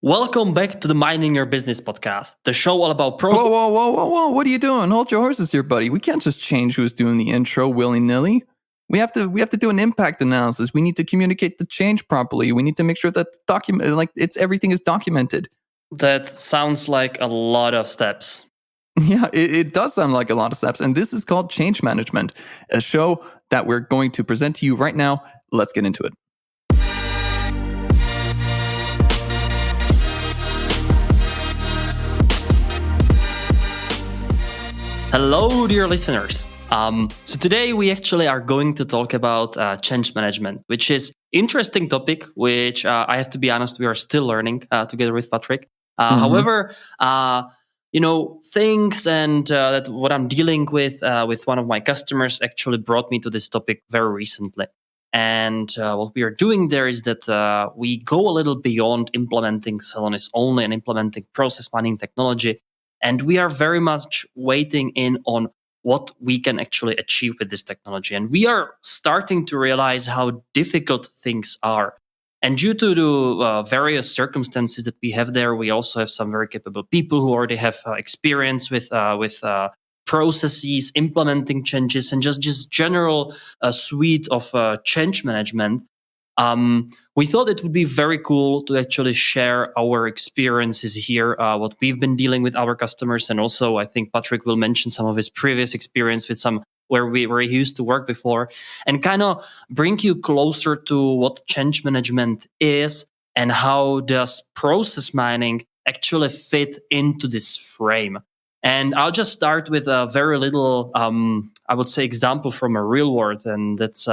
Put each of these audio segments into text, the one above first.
Welcome back to the Minding Your Business podcast, the show all about process. Whoa. What are you doing? Hold your horses here, buddy. We can't just change who's doing the intro willy-nilly. We have to do an impact analysis. We need to communicate the change properly. We need to make sure that everything is documented. That sounds like a lot of steps. Yeah, it does sound like a lot of steps. And this is called Change Management, a show that we're going to present to you right now. Let's get into it. Hello, dear listeners. So today we actually are going to talk about change management, which is interesting topic, which I have to be honest, we are still learning together with Patrick. However, things and that what I'm dealing with one of my customers actually brought me to this topic very recently. And what we are doing there is that we go a little beyond implementing Celonis only and implementing process mining technology. And we are very much waiting in on what we can actually achieve with this technology. And we are starting to realize how difficult things are. And due to the various circumstances that we have there, we also have some very capable people who already have experience with processes, implementing changes, and just general suite of change management. We thought it would be very cool to actually share our experiences here, what we've been dealing with our customers. And also, I think Patrick will mention some of his previous experience with some where he used to work before, and kind of bring you closer to what change management is and how does process mining actually fit into this frame. And I'll just start with a very little, I would say, example from a real world. And that's,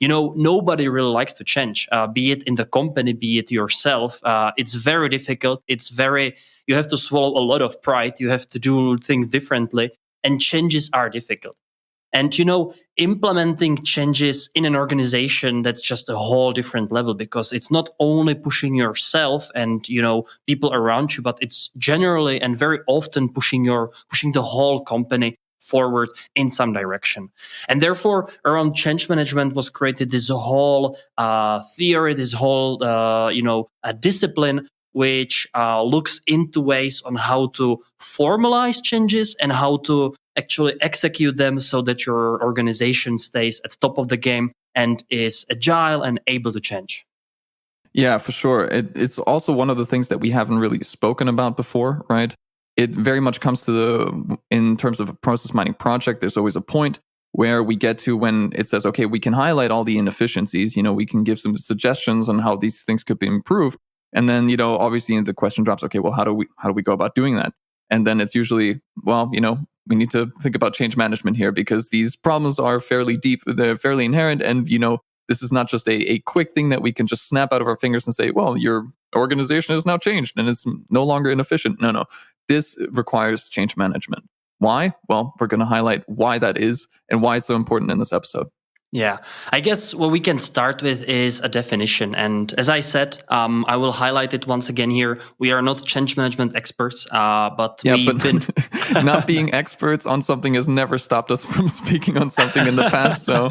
nobody really likes to change, be it in the company, be it yourself. It's very difficult. You have to swallow a lot of pride. You have to do things differently, and changes are difficult. And, implementing changes in an organization, that's just a whole different level, because it's not only pushing yourself and, people around you, but it's generally and very often pushing the whole company forward in some direction. And therefore, around change management was created this whole theory, this whole, discipline, which looks into ways on how to formalize changes and how to actually execute them so that your organization stays at the top of the game and is agile and able to change. Yeah, for sure. It's also one of the things that we haven't really spoken about before, right? It very much comes to in terms of a process mining project, there's always a point where we get to when it says, okay, we can highlight all the inefficiencies, we can give some suggestions on how these things could be improved. And then, obviously the question drops, okay, well, how do we go about doing that? And then it's usually, we need to think about change management here, because these problems are fairly deep, they're fairly inherent. And, this is not just a quick thing that we can just snap out of our fingers and say, well, your organization has now changed and it's no longer inefficient. No. This requires change management. Why? Well, we're going to highlight why that is and why it's so important in this episode. Yeah, I guess what we can start with is a definition. And as I said, I will highlight it once again here. We are not change management experts, but we've been... Not being experts on something has never stopped us from speaking on something in the past. So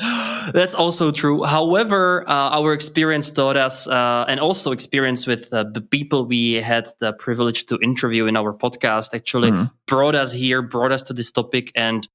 that's also true. However, our experience taught us, and also experience with the people we had the privilege to interview in our podcast actually brought us to this topic, and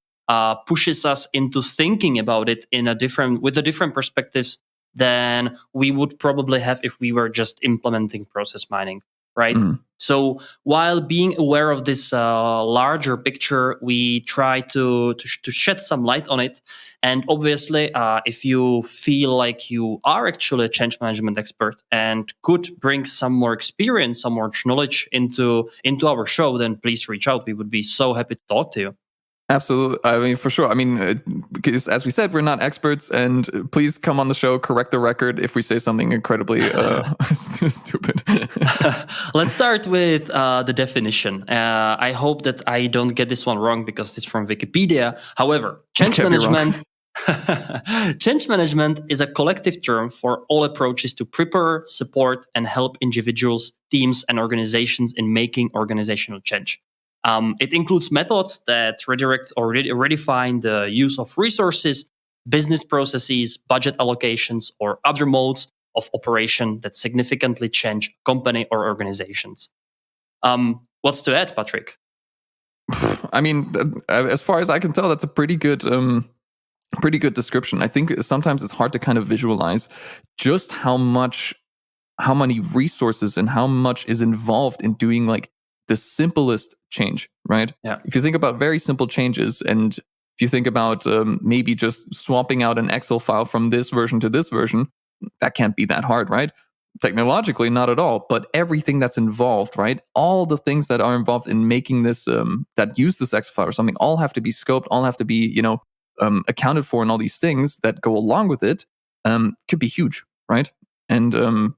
pushes us into thinking about it with different perspectives than we would probably have if we were just implementing process mining, right? So while being aware of this larger picture, we try to shed some light on it. And obviously, if you feel like you are actually a change management expert and could bring some more experience, some more knowledge into our show, then please reach out. We would be so happy to talk to you. Absolutely. I mean, for sure. I mean, because as we said, we're not experts, and please come on the show, correct the record if we say something incredibly stupid. Let's start with the definition. I hope that I don't get this one wrong because it's from Wikipedia. However, change management is a collective term for all approaches to prepare, support, and help individuals, teams, and organizations in making organizational change. It includes methods that redirect or redefine the use of resources, business processes, budget allocations, or other modes of operation that significantly change company or organizations. What's to add, Patrick? I mean, as far as I can tell, that's a pretty good description. I think sometimes it's hard to kind of visualize just how many resources and how much is involved in doing like the simplest change, right? Yeah. If you think about very simple changes, and if you think about maybe just swapping out an Excel file from this version to this version, that can't be that hard, right? Technologically, not at all, but everything that's involved, right? All the things that are involved in making this, that use this Excel file or something, all have to be scoped, all have to be, accounted for, and all these things that go along with it could be huge, right? And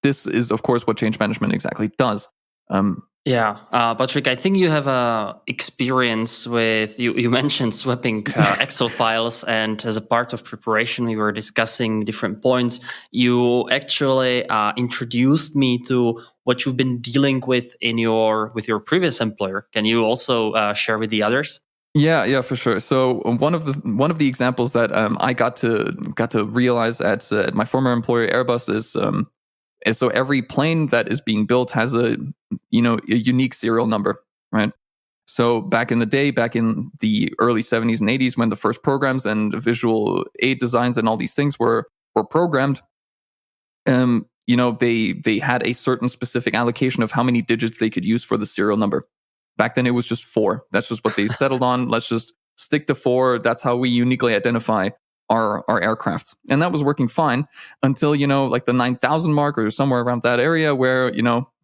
this is, of course, what change management exactly does. Patrick, I think you have experience with, you mentioned swapping Excel files, and as a part of preparation, we were discussing different points. You actually introduced me to what you've been dealing with with your previous employer. Can you also share with the others? Yeah, for sure. So one of the examples that I got to realize at my former employer Airbus is so every plane that is being built has a unique serial number, right? So back in the day, back in the early 70s and 80s, when the first programs and visual aid designs and all these things were programmed, they had a certain specific allocation of how many digits they could use for the serial number. Back then, it was just 4. That's just what they settled on. Let's just stick to 4. That's how we uniquely identify our aircrafts. And that was working fine until, like the 9,000 mark or somewhere around that area where,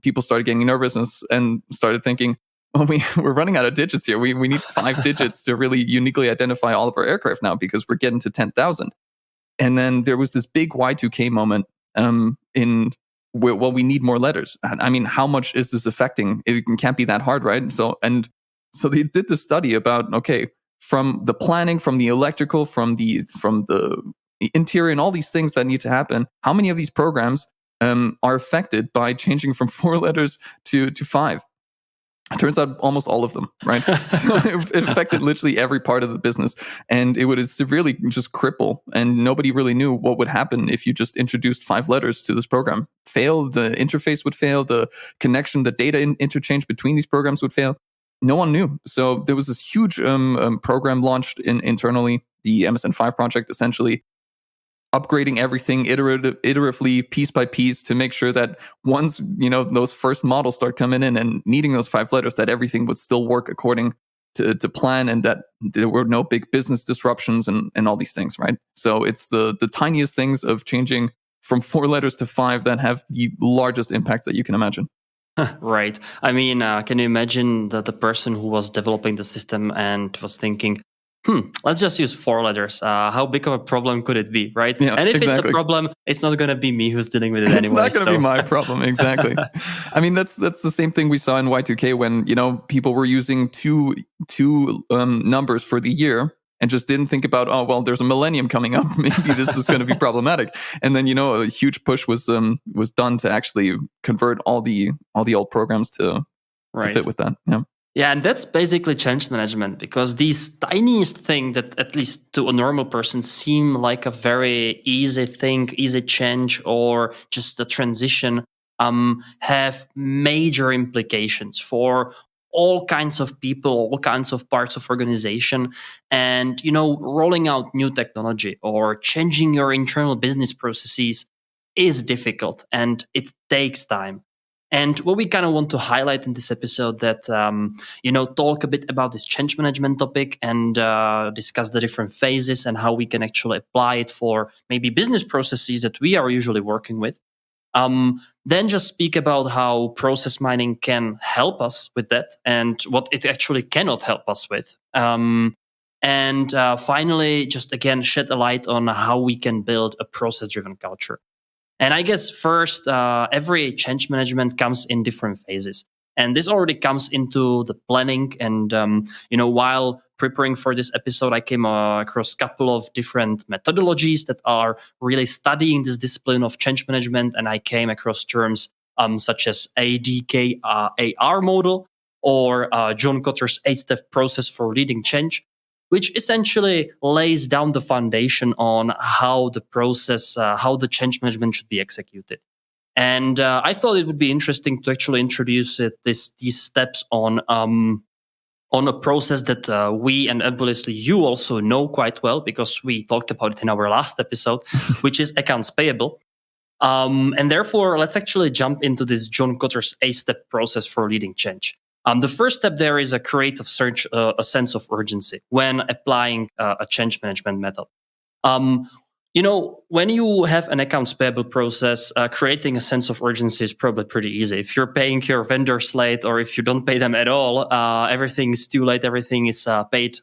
people started getting nervous and started thinking, well, we're running out of digits here. We need 5 digits to really uniquely identify all of our aircraft now because we're getting to 10,000. And then there was this big Y2K moment we need more letters. I mean, how much is this affecting? It can't be that hard, right? So they did this study about, okay, from the planning, from the electrical, from the interior, and all these things that need to happen, how many of these programs are affected by changing from 4 letters to 5? It turns out almost all of them, right? So it affected literally every part of the business, and it would severely just cripple. And nobody really knew what would happen if you just introduced 5 letters to this program. Fail, the interface would fail, the connection, the data interchange between these programs would fail. No one knew. So there was this huge program launched internally, the MSN5 project, essentially upgrading everything iteratively, piece by piece, to make sure that once those first models start coming in and needing those 5 letters, that everything would still work according to plan, and that there were no big business disruptions and all these things, right? So it's the tiniest things of changing from 4 letters to 5 that have the largest impacts that you can imagine. Right. I mean, can you imagine that the person who was developing the system and was thinking, let's just use 4 letters. How big of a problem could it be, right? Yeah, and if exactly. It's a problem, it's not going to be me who's dealing with it anyway. It's not going to be my problem, exactly. I mean, that's the same thing we saw in Y2K when people were using two numbers for the year and just didn't think about, oh well, there's a millennium coming up. Maybe this is going to be problematic. And then a huge push was done to actually convert all the old programs to fit with that. Yeah. Yeah, and that's basically change management, because these tiniest things that, at least to a normal person, seem like a very easy thing, easy change, or just a transition, have major implications for all kinds of people, all kinds of parts of organization. And, rolling out new technology or changing your internal business processes is difficult, and it takes time. And what we kind of want to highlight in this episode, that, talk a bit about this change management topic and discuss the different phases and how we can actually apply it for maybe business processes that we are usually working with. Then just speak about how process mining can help us with that and what it actually cannot help us with. And finally, just again, shed a light on how we can build a process-driven culture. And I guess first, every change management comes in different phases. And this already comes into the planning. And, while preparing for this episode, I came across a couple of different methodologies that are really studying this discipline of change management. And I came across terms such as ADKAR model, or John Kotter's 8-step process for leading change, which essentially lays down the foundation on how the process, how the change management should be executed. And I thought it would be interesting to actually introduce these steps on a process that we and obviously you also know quite well, because we talked about it in our last episode, which is accounts payable. And therefore, let's actually jump into this John Kotter's 8-step process for leading change. The first step there is create a sense of urgency when applying a change management method. When you have an accounts payable process, creating a sense of urgency is probably pretty easy. If you're paying your vendors late, or if you don't pay them at all, everything is too late, everything is paid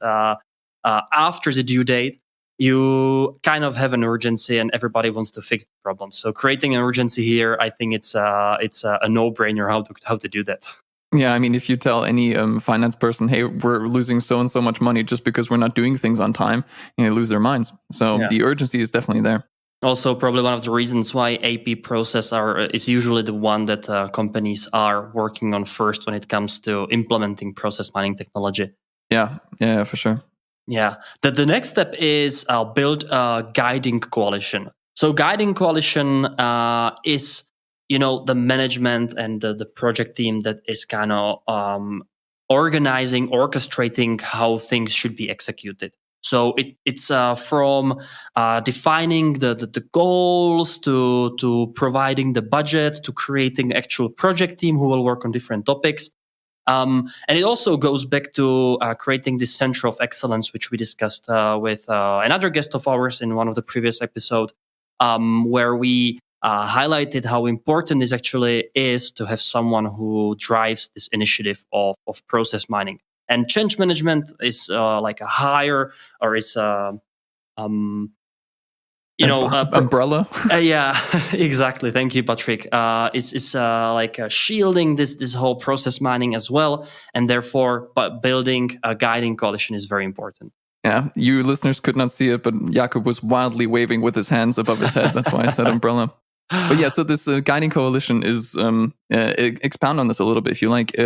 after the due date, you kind of have an urgency and everybody wants to fix the problem. So creating an urgency here, I think it's a no-brainer how to do that. Yeah, I mean, if you tell any finance person, hey, we're losing so and so much money just because we're not doing things on time, they lose their minds. So the urgency is definitely there. Also, probably one of the reasons why AP process is usually the one that companies are working on first when it comes to implementing process mining technology. Yeah, for sure. Yeah. The next step is build a guiding coalition. So guiding coalition is the management and the project team that is kind of organizing, orchestrating how things should be executed. So it's from defining the goals to providing the budget to creating actual project team who will work on different topics. And it also goes back to creating this center of excellence, which we discussed with another guest of ours in one of the previous episodes, where we highlighted how important this actually is to have someone who drives this initiative of process mining. And change management is like a higher, or is umbrella. Yeah, exactly. Thank you, Patrick. It's like shielding this whole process mining as well, and therefore, building a guiding coalition is very important. Yeah, you listeners could not see it, but Jakub was wildly waving with his hands above his head. That's why I said umbrella. But yeah, so this guiding coalition is expound on this a little bit if you like.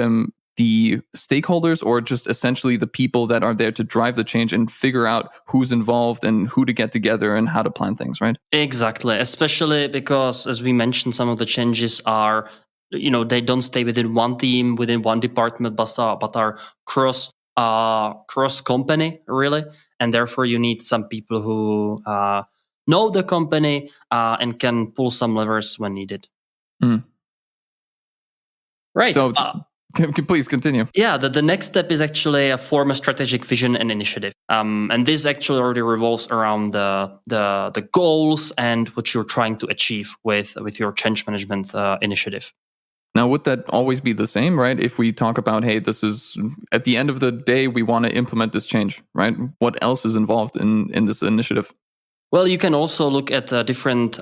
The stakeholders, or just essentially the people that are there to drive the change and figure out who's involved and who to get together and how to plan things, right? Exactly, especially because, as we mentioned, some of the changes are, they don't stay within one team, within one department, but are cross company, really. And therefore, you need some people who know the company and can pull some levers when needed. Right. So, please continue. Yeah, the next step is actually form a strategic vision and initiative. And this actually already revolves around the goals and what you're trying to achieve with your change management initiative. Now, would that always be the same, right? If we talk about, hey, this is at the end of the day, we want to implement this change, right? What else is involved in this initiative? Well, you can also look at different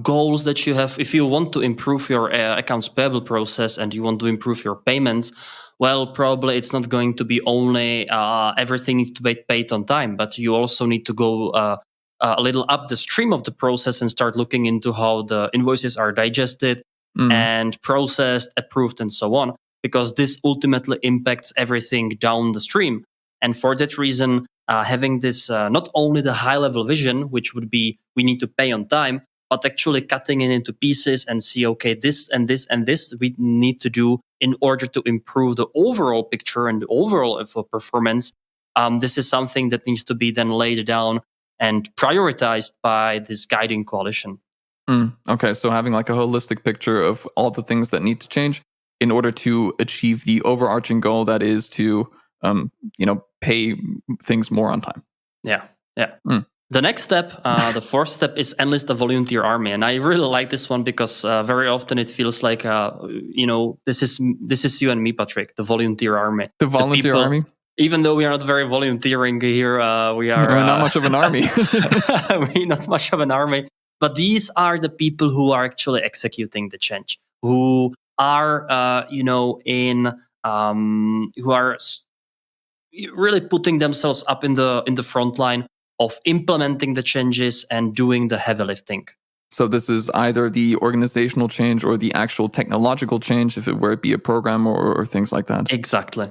goals that you have. If you want to improve your accounts payable process and you want to improve your payments, well, probably it's not going to be only everything needs to be paid on time, but you also need to go a little up the stream of the process and start looking into how the invoices are digested and processed, approved, and so on, because this ultimately impacts everything down the stream. And for that reason, having this not only the high level vision, which would be we need to pay on time, but actually cutting it into pieces and see, okay, this and this and this we need to do in order to improve the overall picture and the overall performance. This is something that needs to be then laid down and prioritized by this guiding coalition. Okay, so having like a holistic picture of all the things that need to change in order to achieve the overarching goal, that is to pay things more on time. Yeah. The next step, the fourth step, is enlist a volunteer army, and I really like this one because very often it feels like this is you and me, Patrick, the volunteer army. The volunteer army. Even though we are not very volunteering here, we are not much of an army. We're not much of an army, but these are the people who are actually executing the change, who are who are really putting themselves up in the front line of implementing the changes and doing the heavy lifting. So this is either the organizational change or the actual technological change, if it were to be a program or things like that. Exactly.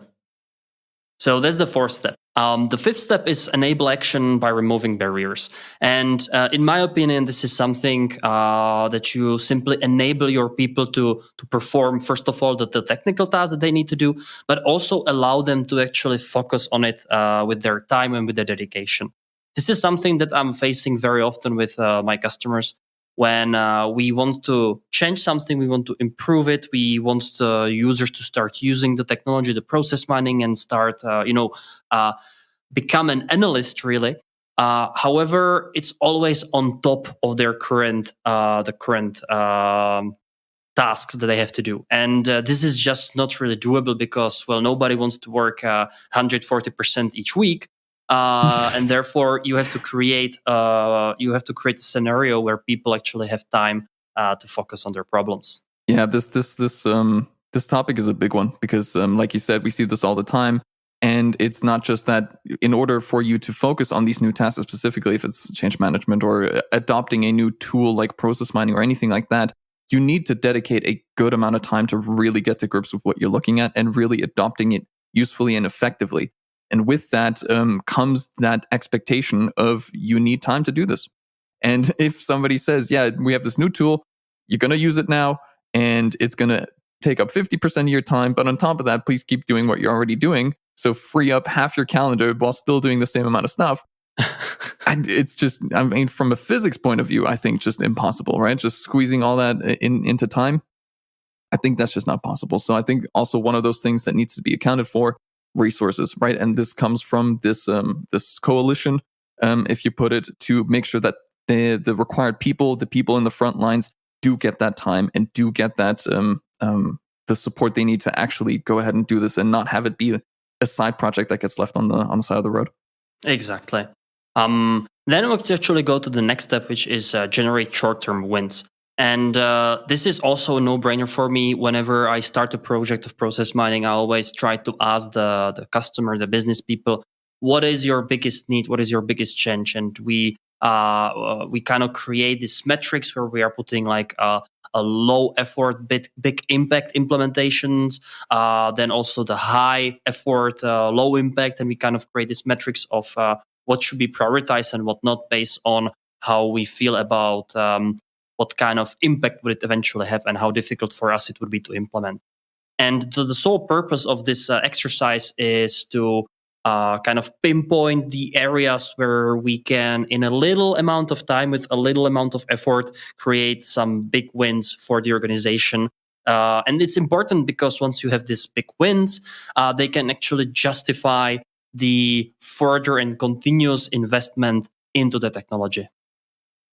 So that's the fourth step. The fifth step is enable action by removing barriers. And in my opinion, this is something that you simply enable your people to perform, first of all, the technical tasks that they need to do, but also allow them to actually focus on it with their time and with their dedication. This is something that I'm facing very often with my customers. When we want to change something, we want to improve it, we want the users to start using the technology, the process mining, and start, become an analyst, really. However, it's always on top of their current tasks that they have to do. And this is just not really doable because, well, nobody wants to work 140% each week. And therefore, you have to create a scenario where people actually have time to focus on their problems. Yeah, this topic is a big one because, like you said, we see this all the time. And it's not just that in order for you to focus on these new tasks, specifically if it's change management or adopting a new tool like process mining or anything like that, you need to dedicate a good amount of time to really get to grips with what you're looking at and really adopting it usefully and effectively. And with that comes that expectation of you need time to do this. And if somebody says, yeah, we have this new tool, you're going to use it now, and it's going to take up 50% of your time. But on top of that, please keep doing what you're already doing. So free up half your calendar while still doing the same amount of stuff. And it's just, I mean, from a physics point of view, I think just impossible, right? Just squeezing all that into time. I think that's just not possible. So I think also one of those things that needs to be accounted for, resources, right? And this comes from this coalition, if you put it, to make sure that the required people, the people in the front lines, do get that time and do get that the support they need to actually go ahead and do this and not have it be a side project that gets left on the side of the road. Exactly. Then we actually go to the next step, which is generate short-term wins. And this is also a no-brainer for me. Whenever I start a project of process mining, I always try to ask the customer, the business people, what is your biggest need? What is your biggest change? And we kind of create these metrics where we are putting like a low effort, big impact implementations, then also the high effort, low impact, and we kind of create these metrics of what should be prioritized and what not, based on how we feel about what kind of impact would it eventually have and how difficult for us it would be to implement. And the sole purpose of this exercise is to kind of pinpoint the areas where we can, in a little amount of time, with a little amount of effort, create some big wins for the organization. And it's important because once you have these big wins, they can actually justify the further and continuous investment into the technology.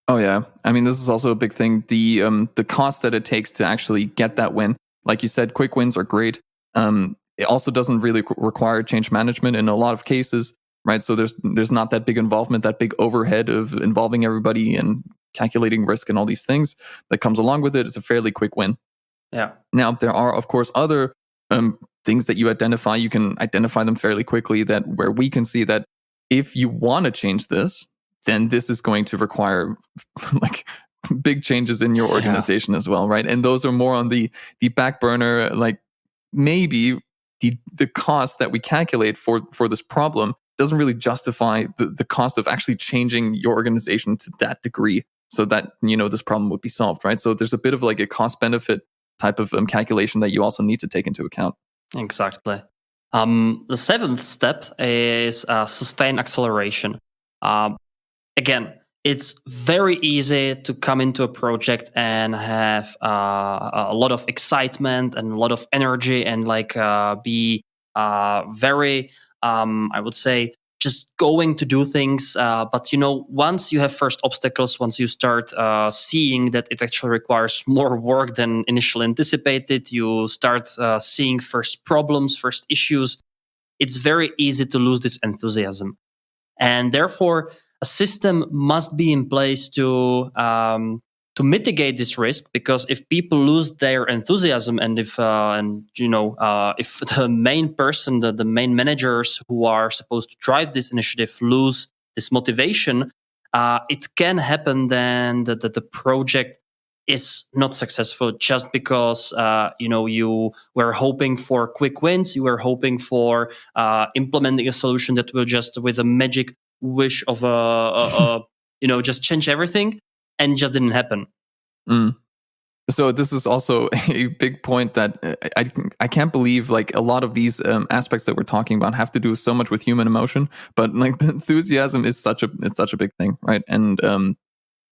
Oh yeah, I mean, this is also a big thing. The cost that it takes to actually get that win. Like you said, quick wins are great. It also doesn't really require change management in a lot of cases, right? So there's not that big involvement, that big overhead of involving everybody and calculating risk and all these things that comes along with it. It's a fairly quick win. Yeah. Now, there are, of course, other things that you identify. You can identify them fairly quickly, that where we can see that if you want to change this, then this is going to require like big changes in your organization as well, right? And those are more on the back burner, like maybe the cost that we calculate for this problem doesn't really justify the cost of actually changing your organization to that degree so that, this problem would be solved, right? So there's a bit of like a cost benefit type of calculation that you also need to take into account. Exactly. The seventh step is sustain acceleration. Again, it's very easy to come into a project and have a lot of excitement and a lot of energy and be very, I would say, just going to do things. But, once you have first obstacles, once you start seeing that it actually requires more work than initially anticipated, you start seeing first problems, first issues, it's very easy to lose this enthusiasm. And therefore, a system must be in place to mitigate this risk, because if people lose their enthusiasm, and if the main person, the main managers who are supposed to drive this initiative lose this motivation, it can happen then that the project is not successful just because you were hoping for quick wins. You were hoping for implementing a solution that will just, with a magic wish of just change everything, and it just didn't happen. So this is also a big point that I can't believe, like, a lot of these aspects that we're talking about have to do so much with human emotion, but like the enthusiasm is such a big thing, right? And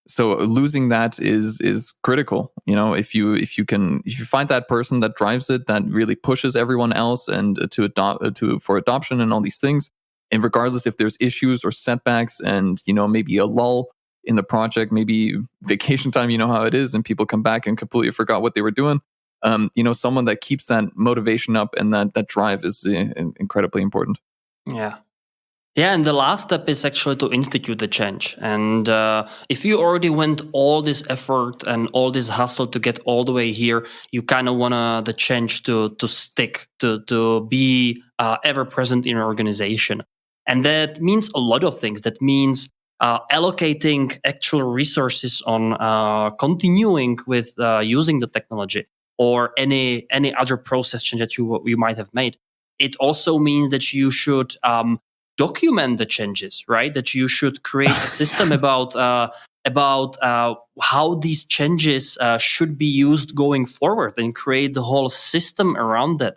so losing that is critical. If you find that person that drives it, that really pushes everyone else and for adoption and all these things, and regardless if there's issues or setbacks and maybe a lull in the project, maybe vacation time, how it is, and people come back and completely forgot what they were doing. Someone that keeps that motivation up and that drive is incredibly important. Yeah. Yeah, and the last step is actually to institute the change. And if you already went all this effort and all this hustle to get all the way here, you kind of want the change to stick, to be ever present in your organization. And that means a lot of things. That means allocating actual resources on continuing with using the technology or any other process change that you might have made. It also means that you should document the changes, right? That you should create a system about how these changes should be used going forward, and create the whole system around that.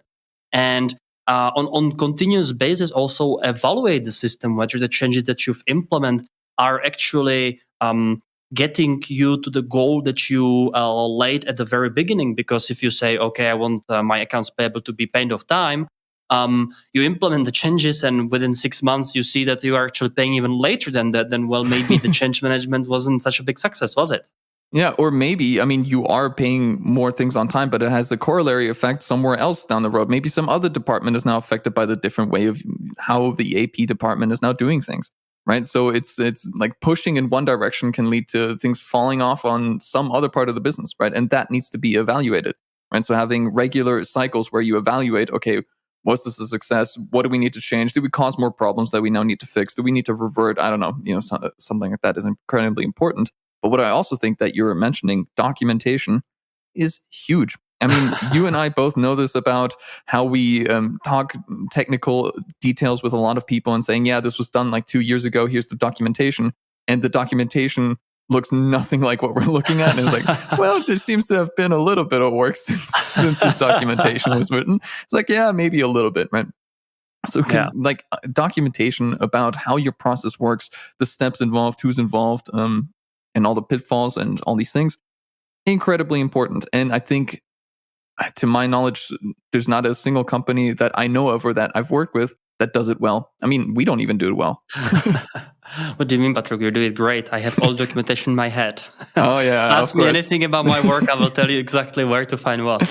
And on continuous basis, also evaluate the system, whether the changes that you've implemented are actually getting you to the goal that you laid at the very beginning. Because if you say, okay, I want my accounts payable to be paid off time, you implement the changes, and within 6 months you see that you are actually paying even later than that, then well, maybe the change management wasn't such a big success, was it? Yeah, or maybe, you are paying more things on time, but it has a corollary effect somewhere else down the road. Maybe some other department is now affected by the different way of how the AP department is now doing things, right? So it's like pushing in one direction can lead to things falling off on some other part of the business, right? And that needs to be evaluated, right? So having regular cycles where you evaluate, okay, was this a success? What do we need to change? Do we cause more problems that we now need to fix? Do we need to revert? I don't know. Something like that is incredibly important. But what I also think that you're mentioning, documentation, is huge. You and I both know this about how we talk technical details with a lot of people and saying, yeah, this was done like 2 years ago. Here's the documentation. And the documentation looks nothing like what we're looking at. And it's like, well, there seems to have been a little bit of work since this documentation was written. It's like, yeah, maybe a little bit, right? So documentation about how your process works, the steps involved, who's involved, and all the pitfalls and all these things, incredibly important. And I think, to my knowledge, there's not a single company that I know of or that I've worked with that does it well. We don't even do it well. What do you mean, Patrick? You do it great. I have all documentation in my head. Oh, yeah. Ask me anything about my work, I will tell you exactly where to find what.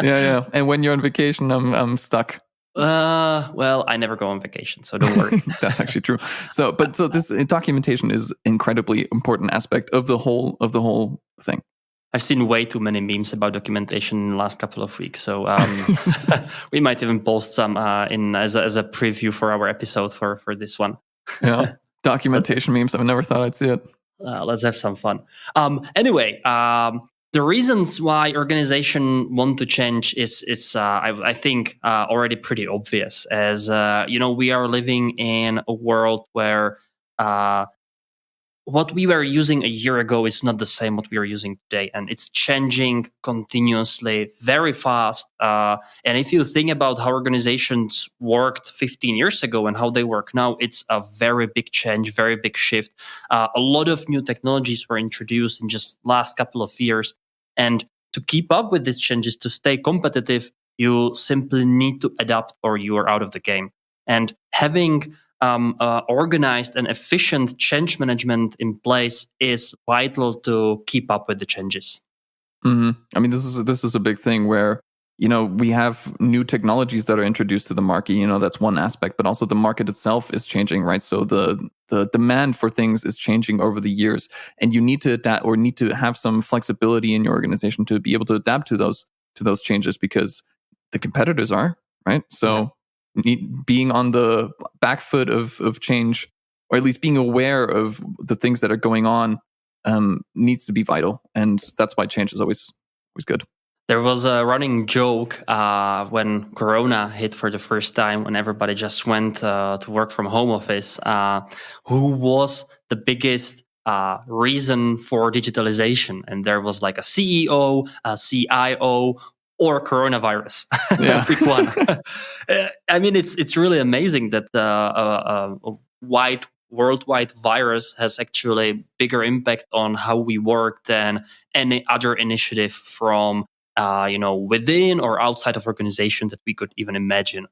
Yeah. And when you're on vacation, I'm stuck. Well, I never go on vacation, so don't worry. That's actually true. So this documentation is incredibly important aspect of the whole thing. I've seen way too many memes about documentation in the last couple of weeks, so we might even post some as a preview for our episode for this one. Yeah, documentation memes. I've never thought I'd see it. Let's have some fun. Anyway, the reasons why organizations want to change is I think already pretty obvious. As we are living in a world where what we were using a year ago is not the same what we are using today, and it's changing continuously, very fast. And if you think about how organizations worked 15 years ago and how they work now, it's a very big change, very big shift. A lot of new technologies were introduced in just last couple of years, and to keep up with these changes, to stay competitive, you simply need to adapt, or you are out of the game. And having organized and efficient change management in place is vital to keep up with the changes. Mm-hmm. This is a big thing where we have new technologies that are introduced to the market. That's one aspect, but also the market itself is changing, right? So the demand for things is changing over the years, and you need to adapt, or need to have some flexibility in your organization to be able to adapt to those changes, because the competitors are, right? So. Yeah. Being on the back foot of change, or at least being aware of the things that are going on, needs to be vital, and that's why change is always good. There was a running joke when Corona hit for the first time, when everybody just went to work from home office. Who was the biggest reason for digitalization? And there was like a CEO, a CIO, or coronavirus. Yeah. Pick one. I mean, it's really amazing that a worldwide virus has actually bigger impact on how we work than any other initiative from within or outside of organization that we could even imagine.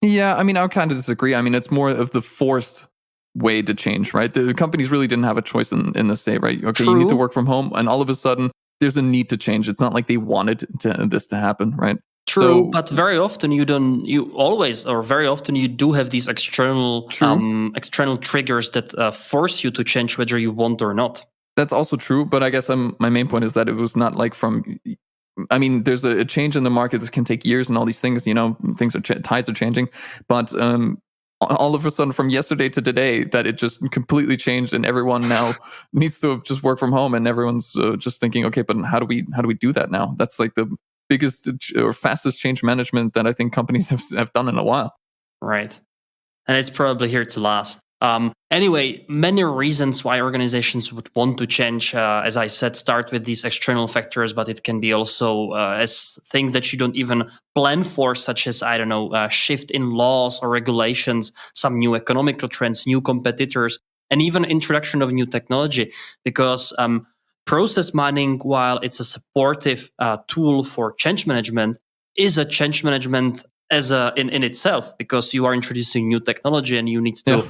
Yeah, I mean, I kind of disagree. I mean, it's more of the forced way to change, right? The companies really didn't have a choice in this, say, right? Okay, True. You need to work from home, and all of a sudden, there's a need to change. It's not like they wanted this to happen, right? True, but very often you do have these external triggers that force you to change whether you want or not. That's also true, but I guess my main point is that it was not like I mean, there's a change in the market that can take years and all these things, tides are changing. But all of a sudden from yesterday to today, that it just completely changed and everyone now needs to just work from home and everyone's just thinking, okay, but how do we do that now? That's like the biggest or fastest change management that I think companies have done in a while. Right. And it's probably here to last. Anyway, many reasons why organizations would want to change, as I said, start with these external factors, but it can be also as things that you don't even plan for, such as, shift in laws or regulations, some new economical trends, new competitors, and even introduction of new technology. Because process mining, while it's a supportive tool for change management, is a change management in itself, because you are introducing new technology and you need to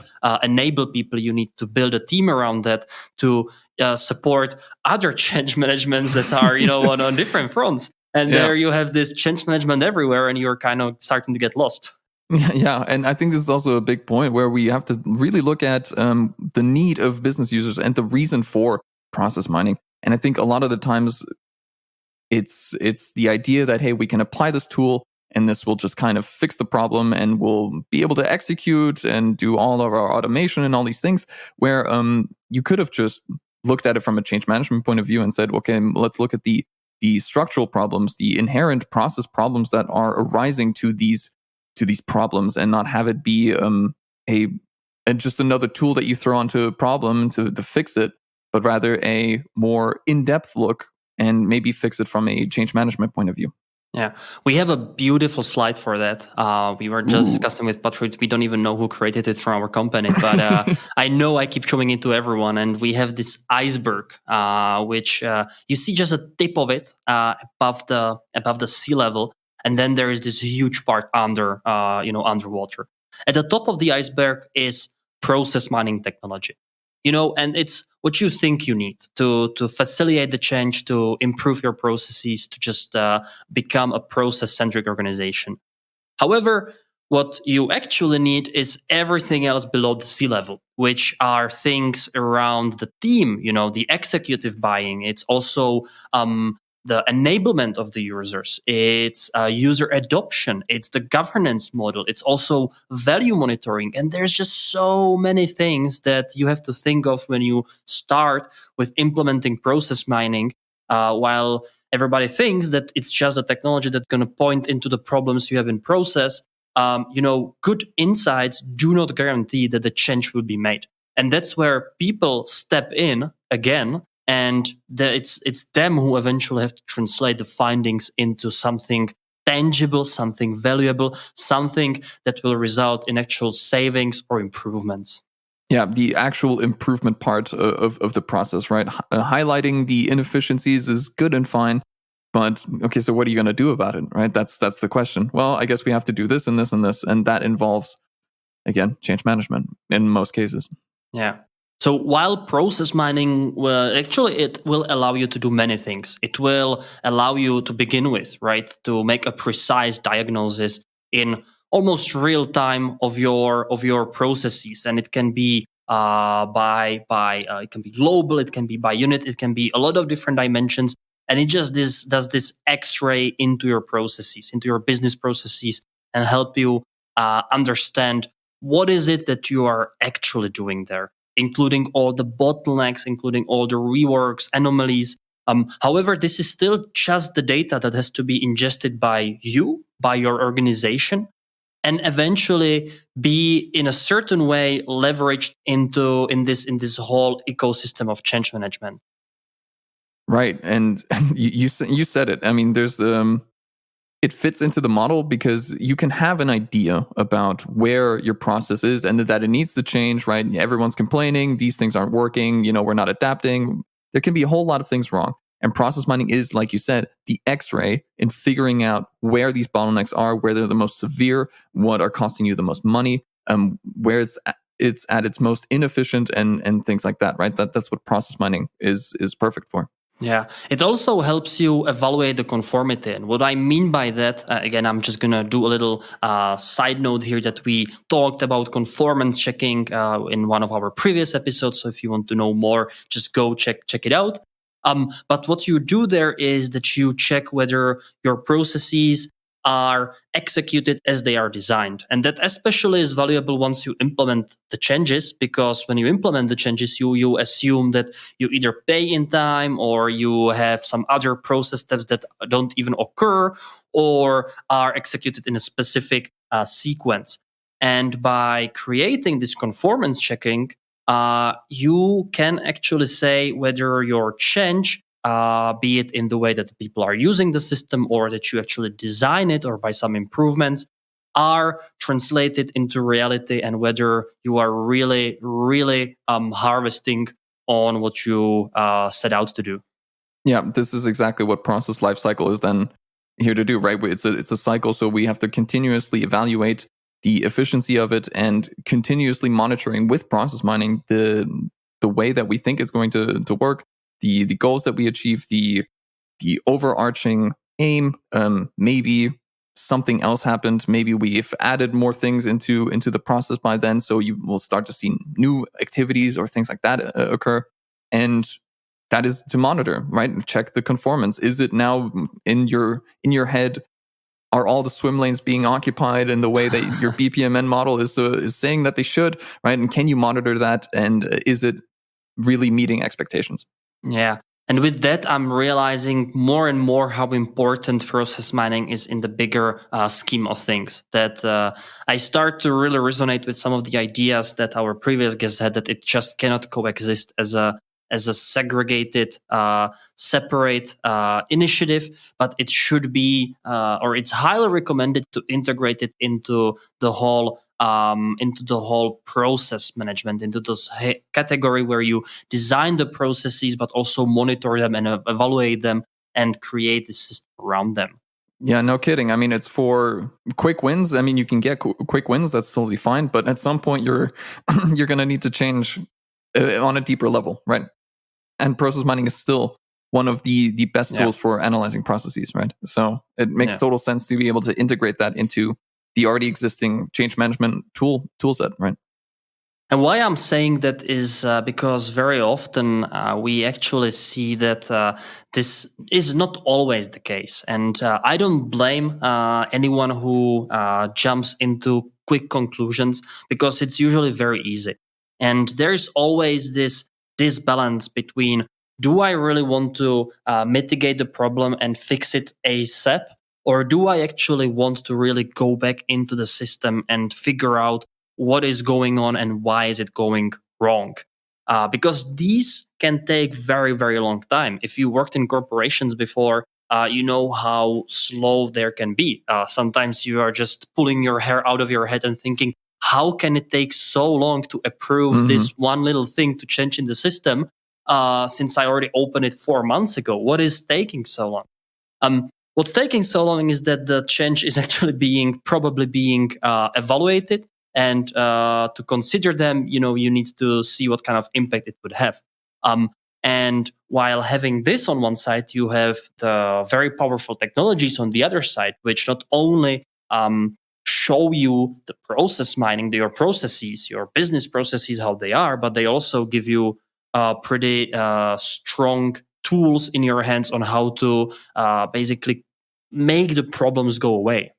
enable people. You need to build a team around that to support other change managements that are on different fronts. And there you have this change management everywhere, and you're kind of starting to get lost. Yeah, and I think this is also a big point where we have to really look at the need of business users and the reason for process mining. And I think a lot of the times it's the idea that, hey, we can apply this tool and this will just kind of fix the problem and we'll be able to execute and do all of our automation and all these things, where you could have just looked at it from a change management point of view and said, okay, let's look at the structural problems, the inherent process problems that are arising to these problems, and not have it be just another tool that you throw onto a problem to fix it, but rather a more in-depth look and maybe fix it from a change management point of view. Yeah, we have a beautiful slide for that. We were just discussing with Patrick. We don't even know who created it from our company, but I know I keep showing it to everyone. And we have this iceberg, which you see just a tip of it above the sea level, and then there is this huge part underwater. At the top of the iceberg is process mining technology. And it's what you think you need to facilitate the change, to improve your processes, to just become a process-centric organization. However, what you actually need is everything else below the sea level, which are things around the team, the executive buying. It's also the enablement of the users. It's user adoption. It's the governance model. It's also value monitoring. And there's just so many things that you have to think of when you start with implementing process mining, while everybody thinks that it's just a technology that's going to point into the problems you have in process. Good insights do not guarantee that the change will be made. And that's where people step in again. And it's them who eventually have to translate the findings into something tangible, something valuable, something that will result in actual savings or improvements. Yeah, the actual improvement part of the process, right? Highlighting the inefficiencies is good and fine, but okay, so what are you going to do about it, right? That's the question. Well, I guess we have to do this and this and this, and that involves, again, change management in most cases. Yeah. So while process mining, it will allow you to do many things. It will allow you to begin with, right, to make a precise diagnosis in almost real time of your processes, and it can be it can be global, it can be by unit, it can be a lot of different dimensions, and it just does this X-ray into your processes, into your business processes, and help you understand what is it that you are actually doing there. including all the bottlenecks, including all the reworks, anomalies. However, this is still just the data that has to be ingested by you, by your organization, and eventually be in a certain way leveraged in this whole ecosystem of change management. Right, and you said it. I mean, there's it fits into the model because you can have an idea about where your process is and that it needs to change. Right, everyone's complaining these things aren't working. We're not adapting. There can be a whole lot of things wrong. And process mining is, like you said, the X-ray in figuring out where these bottlenecks are, where they're the most severe, what are costing you the most money, where it's at its most inefficient, and things like that. Right, that's what process mining is perfect for. Yeah, it also helps you evaluate the conformity. And what I mean by that, again, I'm just going to do a little side note here that we talked about conformance checking in one of our previous episodes. So if you want to know more, just go check it out. But what you do there is that you check whether your processes are executed as they are designed. And that especially is valuable once you implement the changes, because when you implement the changes, you assume that you either pay in time or you have some other process steps that don't even occur or are executed in a specific sequence. And by creating this conformance checking, you can actually say whether your change, be it in the way that people are using the system or that you actually design it or by some improvements, are translated into reality, and whether you are really, really harvesting on what you set out to do. Yeah, this is exactly what process lifecycle is then here to do, right? It's a cycle, so we have to continuously evaluate the efficiency of it and continuously monitoring with process mining the way that we think it's going to work, the goals that we achieve, the overarching aim. Maybe something else happened. Maybe we've added more things into the process by then, so you will start to see new activities or things like that occur. And that is to monitor, right? Check the conformance. Is it now in your head? Are all the swim lanes being occupied in the way that your BPMN model is saying that they should, right? And can you monitor that? And is it really meeting expectations? Yeah. And with that, I'm realizing more and more how important process mining is in the bigger scheme of things. That I start to really resonate with some of the ideas that our previous guests had, that it just cannot coexist as a segregated, separate initiative, but it should be, or it's highly recommended to integrate it into the whole process management, into this category where you design the processes, but also monitor them and evaluate them and create the system around them. Yeah, no kidding. I mean, it's for quick wins. I mean, you can get quick wins. That's totally fine. But at some point, you're going to need to change on a deeper level, right? And process mining is still one of the best tools for analyzing processes, right? So it makes total sense to be able to integrate that into the already existing change management tool set, right? And why I'm saying that is because very often we actually see that this is not always the case. And I don't blame anyone who jumps into quick conclusions, because it's usually very easy. And there's always this balance between, do I really want to mitigate the problem and fix it ASAP? Or do I actually want to really go back into the system and figure out what is going on and why is it going wrong? Because these can take very, very long time. If you worked in corporations before, you know how slow there can be. Sometimes you are just pulling your hair out of your head and thinking, how can it take so long to approve this one little thing to change in the system since I already opened it 4 months ago? What is taking so long? What's taking so long is that the change is actually probably being evaluated, and to consider them, you need to see what kind of impact it would have. And while having this on one side, you have the very powerful technologies on the other side, which not only show you the process mining, your processes, your business processes, how they are, but they also give you pretty strong tools in your hands on how to basically make the problems go away.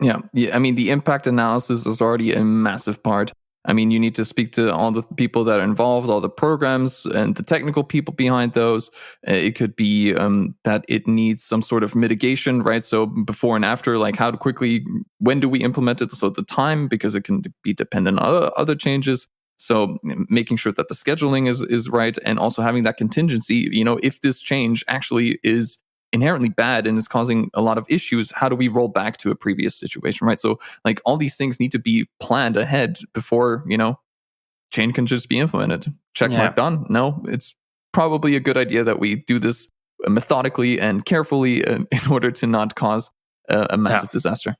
Yeah. I mean, the impact analysis is already a massive part I mean, you need to speak to all the people that are involved, all the programs and the technical people behind those. It could be that it needs some sort of mitigation, right? So before and after, like how quickly, when do we implement it? So the time, because it can be dependent on other changes. So making sure that the scheduling is right, and also having that contingency, if this change actually is inherently bad and is causing a lot of issues, how do we roll back to a previous situation, right? So like all these things need to be planned ahead before, change can just be implemented. Check mark done. No, it's probably a good idea that we do this methodically and carefully in order to not cause a massive disaster.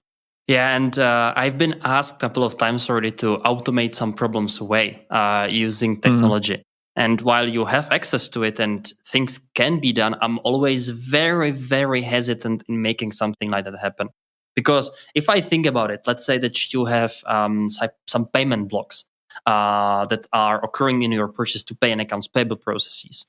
Yeah, and I've been asked a couple of times already to automate some problems away using technology. And while you have access to it and things can be done, I'm always very, very hesitant in making something like that happen. Because if I think about it, let's say that you have some payment blocks that are occurring in your purchase to pay and accounts payable processes.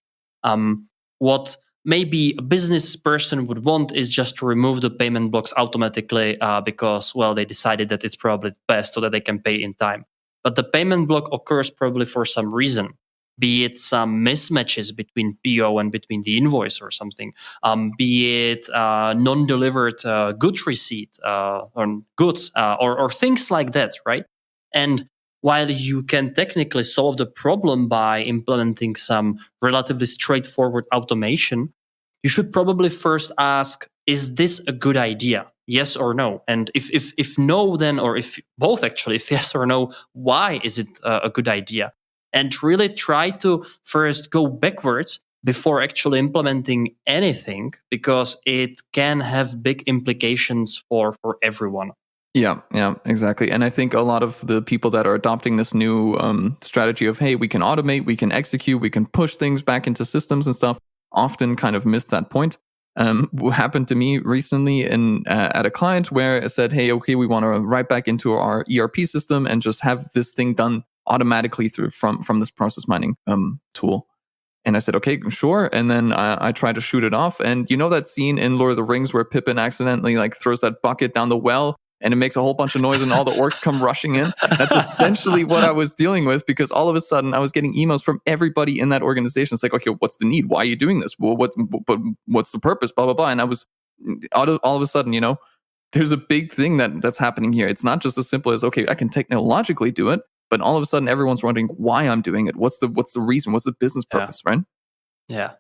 What maybe a business person would want is just to remove the payment blocks automatically because, well, they decided that it's probably best so that they can pay in time. But the payment block occurs probably for some reason, be it some mismatches between PO and between the invoice or something, be it non-delivered goods receipt on goods or things like that, right? And while you can technically solve the problem by implementing some relatively straightforward automation, you should probably first ask, is this a good idea? Yes or no? And if no, then, or if both actually, if yes or no, why is it a good idea? And really try to first go backwards before actually implementing anything, because it can have big implications for everyone. Yeah, exactly. And I think a lot of the people that are adopting this new strategy of, hey, we can automate, we can execute, we can push things back into systems and stuff, often kind of miss that point. What happened to me recently at a client where I said, hey, okay, we want to write back into our ERP system and just have this thing done automatically from this process mining tool. And I said, okay, sure. And then I tried to shoot it off. And you know that scene in Lord of the Rings where Pippin accidentally like throws that bucket down the well and it makes a whole bunch of noise and all the orcs come rushing in? That's essentially what I was dealing with, because all of a sudden I was getting emails from everybody in that organization. It's like, okay, what's the need? Why are you doing this? Well, what's the purpose? Blah, blah, blah. And I was all of a sudden, there's a big thing that's happening here. It's not just as simple as, okay, I can technologically do it, but all of a sudden everyone's wondering why I'm doing it. What's the reason? What's the business purpose, right? Yeah.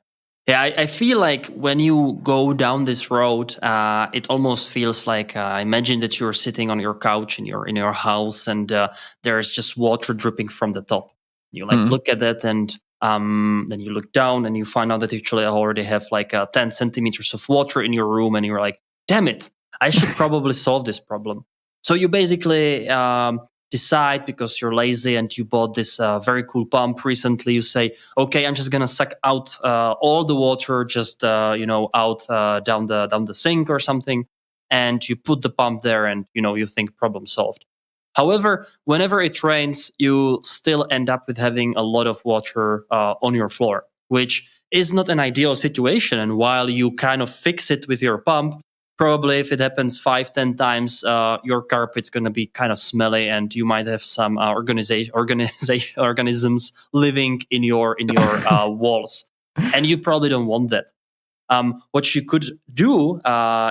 Yeah, I feel like when you go down this road, it almost feels like imagine that you're sitting on your couch in your house, and there's just water dripping from the top. You look at that, and then you look down, and you find out that you actually already have like 10 centimeters of water in your room, and you're like, damn it, I should probably solve this problem. So you basically decide, because you're lazy and you bought this very cool pump recently, you say, okay, I'm just gonna suck out all the water just out down the sink or something, and you put the pump there, and you think problem solved. However, whenever it rains, you still end up with having a lot of water on your floor, which is not an ideal situation. And while you kind of fix it with your pump, probably if it happens 5-10 times, your carpet's going to be kind of smelly, and you might have some organisms living in your walls, and you probably don't want that. What you could do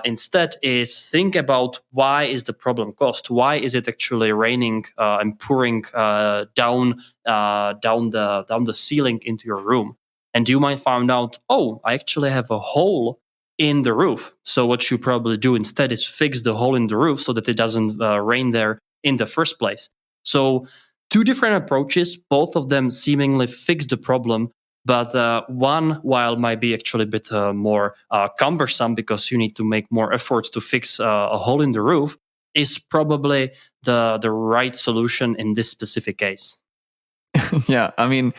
instead is think about, why is the problem caused? Why is it actually raining and pouring down the ceiling into your room? And you might find out, oh, I actually have a hole in the roof. So what you probably do instead is fix the hole in the roof so that it doesn't rain there in the first place. So two different approaches, both of them seemingly fix the problem, but one, while might be actually a bit more cumbersome because you need to make more effort to fix a hole in the roof, is probably the right solution in this specific case. Yeah, I mean,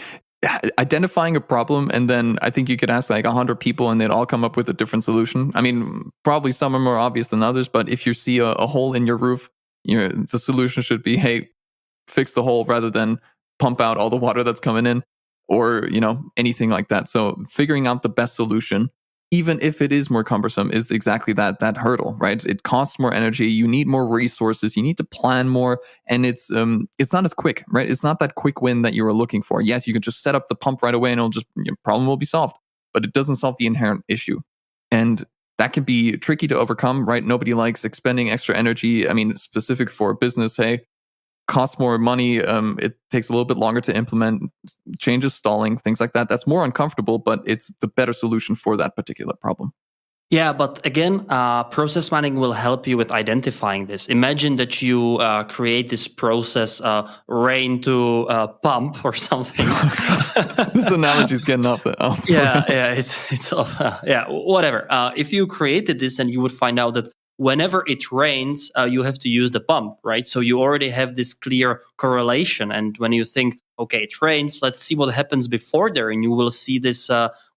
identifying a problem, and then I think you could ask like 100 people and they'd all come up with a different solution. I mean, probably some are more obvious than others, but if you see a hole in your roof, the solution should be, hey, fix the hole rather than pump out all the water that's coming in, or anything like that. So figuring out the best solution even if it is more cumbersome, is exactly that hurdle, right? It costs more energy. You need more resources. You need to plan more, and it's not as quick, right? It's not that quick win that you were looking for. Yes, you can just set up the pump right away, and your problem will be solved. But it doesn't solve the inherent issue, and that can be tricky to overcome, right? Nobody likes expending extra energy. I mean, specific for a business, hey, costs more money. It takes a little bit longer to implement, changes stalling, things like that. That's more uncomfortable, but it's the better solution for that particular problem. Yeah, but again, process mining will help you with identifying this. Imagine that you create this process, rain to pump or something. This analogy is getting off. Yeah, it's off. Whatever. If you created this, and you would find out that whenever it rains, you have to use the pump, right? So you already have this clear correlation. And when you think, okay, it rains, let's see what happens before there, and you will see this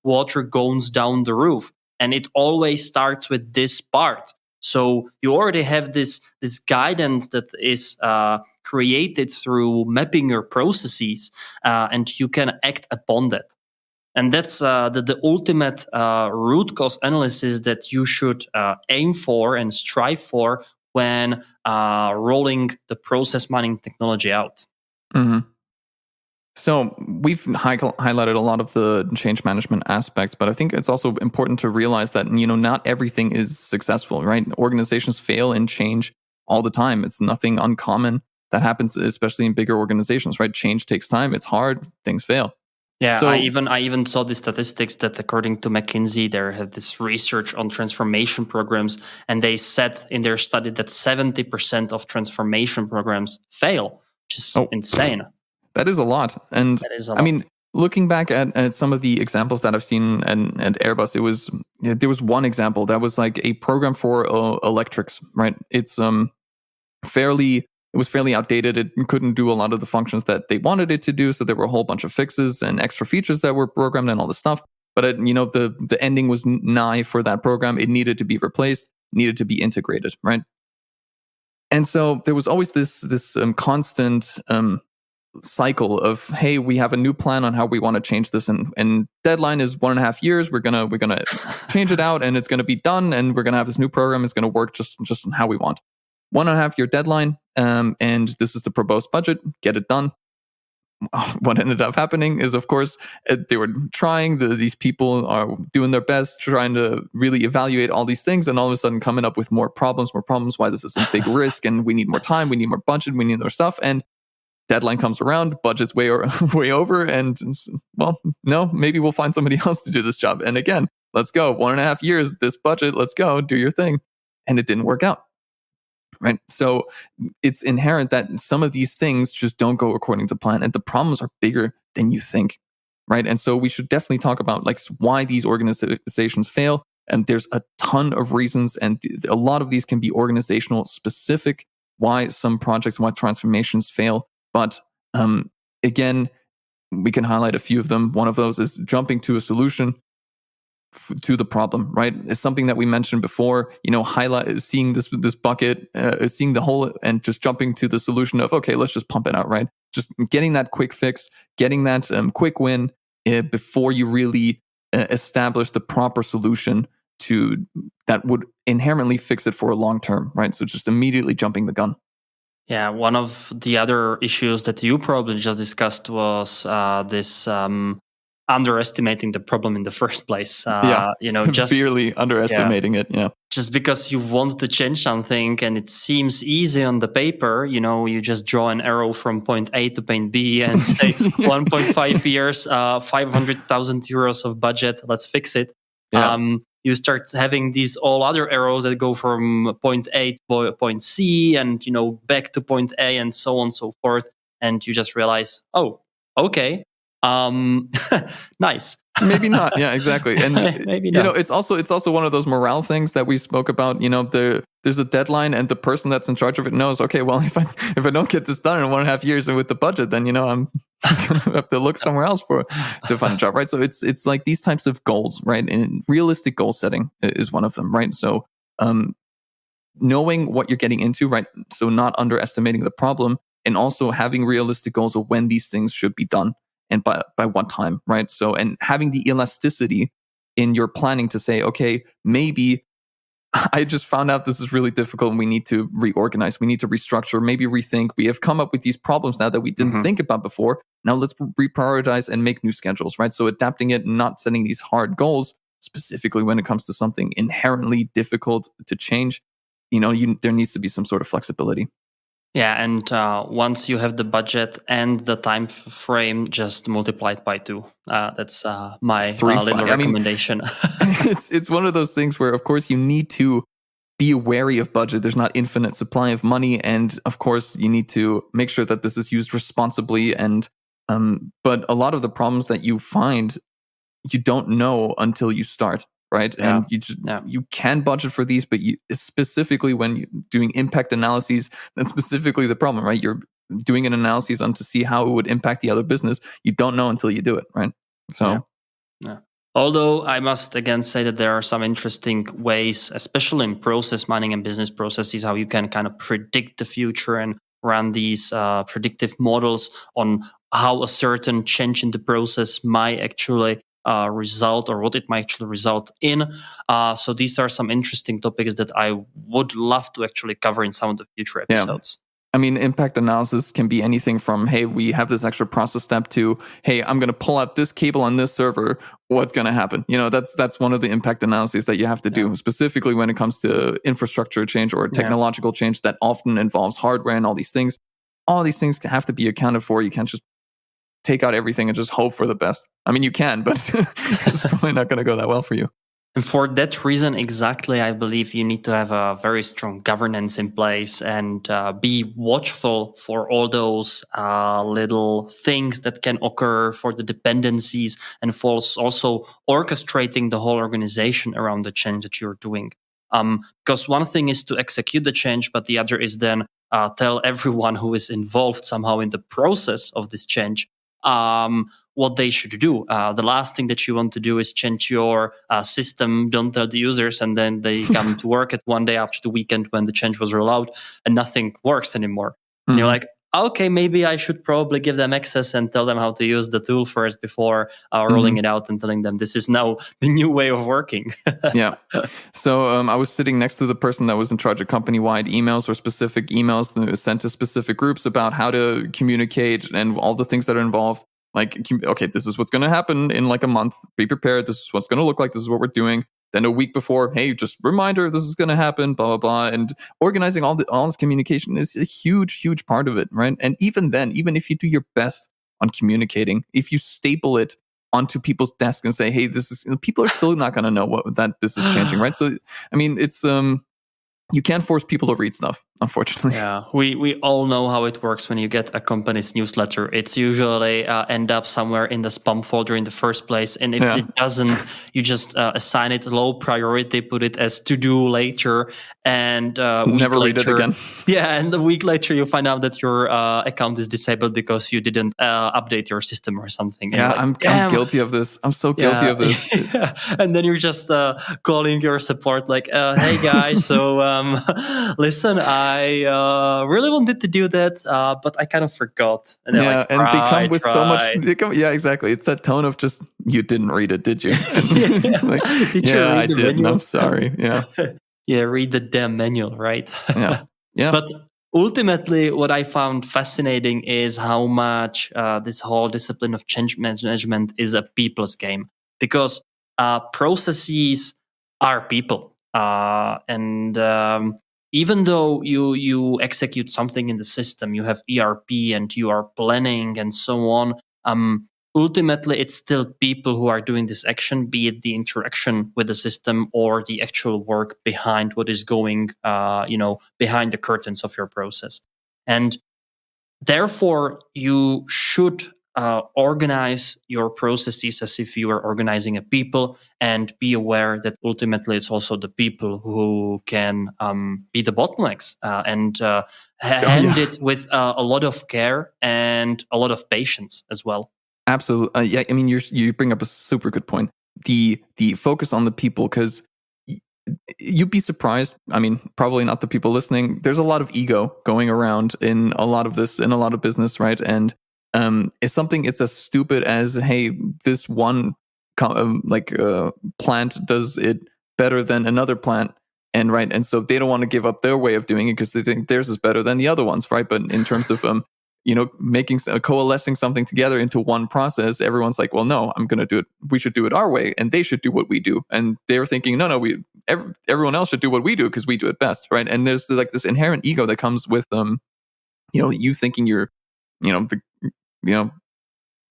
water goes down the roof. And it always starts with this part. So you already have this guidance that is created through mapping your processes, and you can act upon that. And that's the ultimate root cause analysis that you should aim for and strive for when rolling the process mining technology out. Mm-hmm. So we've highlighted a lot of the change management aspects, but I think it's also important to realize that, not everything is successful, right? Organizations fail in change all the time. It's nothing uncommon that happens, especially in bigger organizations, right? Change takes time. It's hard. Things fail. Yeah, so, I even saw the statistics that according to McKinsey, they had this research on transformation programs, and they said in their study that 70% of transformation programs fail, which is insane. That is a lot. And I mean, looking back at some of the examples that I've seen at Airbus, there was one example that was like a program for electrics, right? It was fairly outdated. It couldn't do a lot of the functions that they wanted it to do. So there were a whole bunch of fixes and extra features that were programmed and all this stuff. But the ending was nigh for that program. It needed to be replaced, needed to be integrated, right? And so there was always this constant cycle of, hey, we have a new plan on how we want to change this, and deadline is 1.5 years. We're gonna change it out, and it's gonna be done, and we're gonna have this new program. It's gonna work just how we want. 1.5 year deadline, and this is the proposed budget. Get it done. What ended up happening is, of course, they were trying. These people are doing their best, trying to really evaluate all these things, and all of a sudden coming up with more problems. Why this is a big risk, and we need more time. We need more budget. We need more stuff, and deadline comes around, budget's way over, and well, no, maybe we'll find somebody else to do this job. And again, let's go. 1.5 years, this budget, let's go, do your thing. And it didn't work out, right? So it's inherent that some of these things just don't go according to plan, and the problems are bigger than you think, right? And so we should definitely talk about like why these organizations fail. And there's a ton of reasons, and a lot of these can be organizational specific, why some projects, why transformations fail. But again, we can highlight a few of them. One of those is jumping to a solution to the problem, right? It's something that we mentioned before, seeing this bucket, seeing the hole, and just jumping to the solution of, okay, let's just pump it out, right? Just getting that quick fix, getting that quick win before you really establish the proper solution that would inherently fix it for a long term, right? So just immediately jumping the gun. Yeah, one of the other issues that you probably just discussed was this underestimating the problem in the first place. Severely underestimating it. Yeah, just because you want to change something and it seems easy on the paper, you just draw an arrow from point A to point B and say 1.5 years, 500,000 euros of budget. Let's fix it. Yeah. You start having these all other arrows that go from point A to point C and, back to point A and so on and so forth. And you just realize, oh, okay. Nice. Maybe not. Yeah, exactly. And maybe not. It's also one of those morale things that we spoke about. There's a deadline, and the person that's in charge of it knows, okay, well, if I don't get this done in 1.5 years and with the budget, then I'm gonna have to look somewhere else to find a job, right? So it's like these types of goals, right? And realistic goal setting is one of them, right? So knowing what you're getting into, right? So not underestimating the problem, and also having realistic goals of when these things should be done and by what time, right? So, and having the elasticity in your planning to say, okay, maybe I just found out this is really difficult and we need to reorganize, we need to restructure, maybe rethink. We have come up with these problems now that we didn't think about before. Now let's reprioritize and make new schedules, right? So adapting it and not setting these hard goals, specifically when it comes to something inherently difficult to change, there needs to be some sort of flexibility. Yeah, and once you have the budget and the time frame, just multiply it by 2. That's my little recommendation. It's one of those things where, of course, you need to be wary of budget. There's not infinite supply of money, and of course, you need to make sure that this is used responsibly. And but a lot of the problems that you find, you don't know until you start. Right. Yeah. And you can budget for these, but specifically when you're doing impact analyses, that's specifically the problem, right? You're doing an analysis on to see how it would impact the other business. You don't know until you do it. Right. So, Although I must again say that there are some interesting ways, especially in process mining and business processes, how you can kind of predict the future and run these predictive models on how a certain change in the process might actually result, or what it might actually result in. So these are some interesting topics that I would love to actually cover in some of the future episodes. I mean, impact analysis can be anything from, hey, we have this extra process step, to, hey, I'm going to pull out this cable on this server. What's going to happen? That's one of the impact analyses that you have to do, specifically when it comes to infrastructure change or technological change that often involves hardware and all these things. All these things have to be accounted for. You can't just take out everything and just hope for the best. I mean, you can, but it's probably not going to go that well for you. And for that reason, exactly, I believe you need to have a very strong governance in place and be watchful for all those little things that can occur, for the dependencies, and for also orchestrating the whole organization around the change that you're doing. Because one thing is to execute the change, but the other is then tell everyone who is involved somehow in the process of this change what they should do. The last thing that you want to do is change your system, don't tell the users, and then they come to work at one day after the weekend when the change was rolled out and nothing works anymore. And you're like, okay, maybe I should probably give them access and tell them how to use the tool first before rolling it out and telling them this is now the new way of working. Yeah. So I was sitting next to the person that was in charge of company-wide emails, or specific emails that were sent to specific groups about how to communicate and all the things that are involved. Like, okay, this is what's going to happen in like a month. Be prepared. This is what's going to look like. This is what we're doing. Then a week before, hey, just reminder, this is going to happen, blah, blah, blah. And organizing all this communication is a huge, huge part of it, right? And even then, even if you do your best on communicating, if you staple it onto people's desks and say, hey, people are still not going to know that this is changing, right? So, I mean, it's, you can't force people to read stuff, unfortunately. Yeah, we all know how it works when you get a company's newsletter. It's usually end up somewhere in the spam folder in the first place. And if it doesn't, you just assign it low priority, put it as to do later, and never read it again. Yeah, and a week later you find out that your account is disabled because you didn't update your system or something. Yeah, I'm guilty of this. I'm so guilty of this. And then you're just calling your support like, hey guys, so listen, I really wanted to do that, but I kind of forgot. And they come with so much. Yeah, exactly. It's that tone of just, you didn't read it, did you? Like, I didn't. I'm sorry. Yeah. Yeah, read the damn manual, right? Yeah. But ultimately, what I found fascinating is how much this whole discipline of change management is a people's game, because processes are people. And even though you execute something in the system, you have ERP and you are planning and so on, ultimately it's still people who are doing this action, be it the interaction with the system or the actual work behind what is going, behind the curtains of your process. And therefore, you should organize your processes as if you were organizing a people, and be aware that ultimately it's also the people who can be the bottlenecks and hand it with a lot of care and a lot of patience as well. Absolutely. Yeah, I mean, you bring up a super good point. The focus on the people, because you'd be surprised. I mean, probably not the people listening. There's a lot of ego going around in a lot of this, in a lot of business, right? And it's something, it's as stupid as, hey, this one plant does it better than another plant, and so they don't want to give up their way of doing it because they think theirs is better than the other ones, right? But in terms of coalescing something together into one process, everyone's like, well, no, I'm going to do it. We should do it our way, and they should do what we do. And they're thinking, no, everyone else should do what we do because we do it best, right? And there's like this inherent ego that comes with you thinking you're, the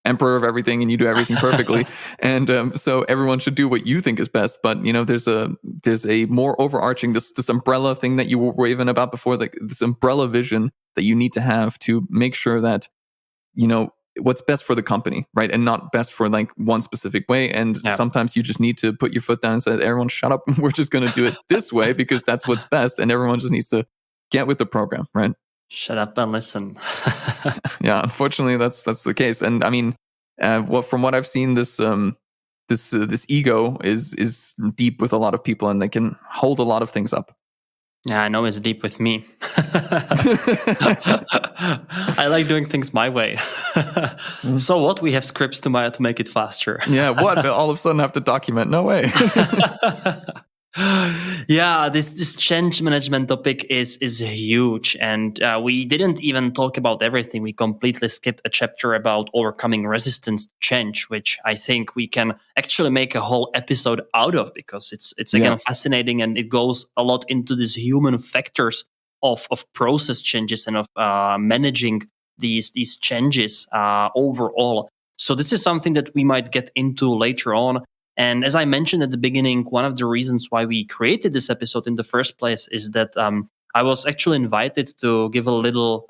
emperor of everything and you do everything perfectly, and so everyone should do what you think is best. But there's a more overarching this umbrella thing that you were raving about before, like this umbrella vision that you need to have to make sure that what's best for the company, right? And not best for like one specific way. And sometimes you just need to put your foot down and say, everyone shut up, we're just going to do it this way because that's what's best, and everyone just needs to get with the program, right? Shut up and listen. Yeah, unfortunately that's the case. And I mean, from what I've seen, this ego is deep with a lot of people, and they can hold a lot of things up. Yeah, I know it's deep with me. I like doing things my way. So what? We have scripts to make it faster. Yeah, what? All of a sudden I have to document? No way. Yeah, this change management topic is huge, and we didn't even talk about everything. We completely skipped a chapter about overcoming resistance to change, which I think we can actually make a whole episode out of, because it's again fascinating, and it goes a lot into these human factors of process changes and of managing these changes overall. So this is something that we might get into later on. And as I mentioned at the beginning, one of the reasons why we created this episode in the first place is that I was actually invited to give a little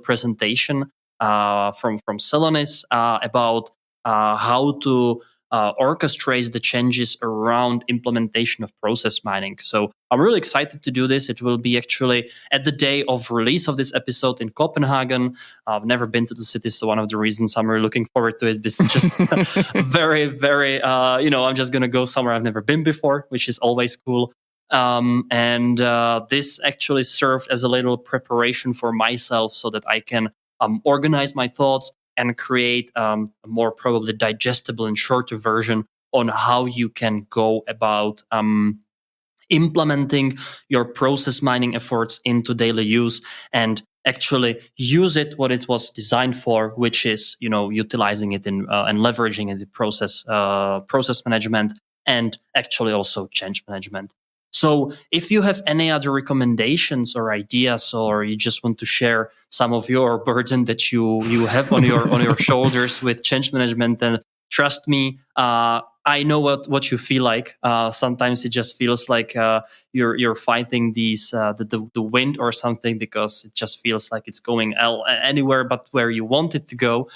presentation from Celonis about how to orchestrate the changes around implementation of process mining. So I'm really excited to do this. It will be actually at the day of release of this episode in Copenhagen. I've never been to the city, so one of the reasons I'm really looking forward to it. This is just very, very, I'm just going to go somewhere I've never been before, which is always cool. And this actually served as a little preparation for myself so that I can organize my thoughts and create a more probably digestible and shorter version on how you can go about implementing your process mining efforts into daily use and actually use it what it was designed for, which is utilizing it in and leveraging it in process management and actually also change management. So if you have any other recommendations or ideas, or you just want to share some of your burden that you have on your shoulders with change management, then trust me, I know what you feel like. Sometimes it just feels like you're fighting the wind or something, because it just feels like it's going anywhere but where you want it to go.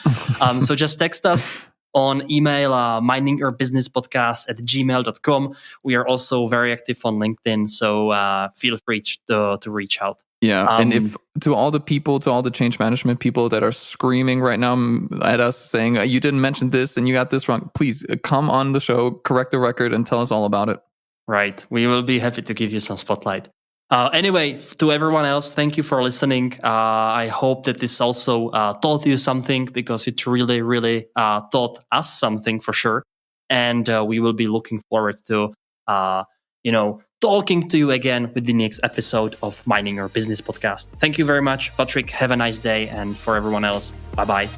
So just text us on email, miningyourbusinesspodcast@gmail.com. We are also very active on LinkedIn, so feel free to reach out. Yeah, and if to all the change management people that are screaming right now at us saying, you didn't mention this and you got this wrong, please come on the show, correct the record, and tell us all about it. Right. We will be happy to give you some spotlight. Anyway, to everyone else, thank you for listening. I hope that this also taught you something, because it really, really taught us something for sure. And we will be looking forward to, talking to you again with the next episode of Mining Your Business Podcast. Thank you very much, Patrick. Have a nice day. And for everyone else, bye-bye.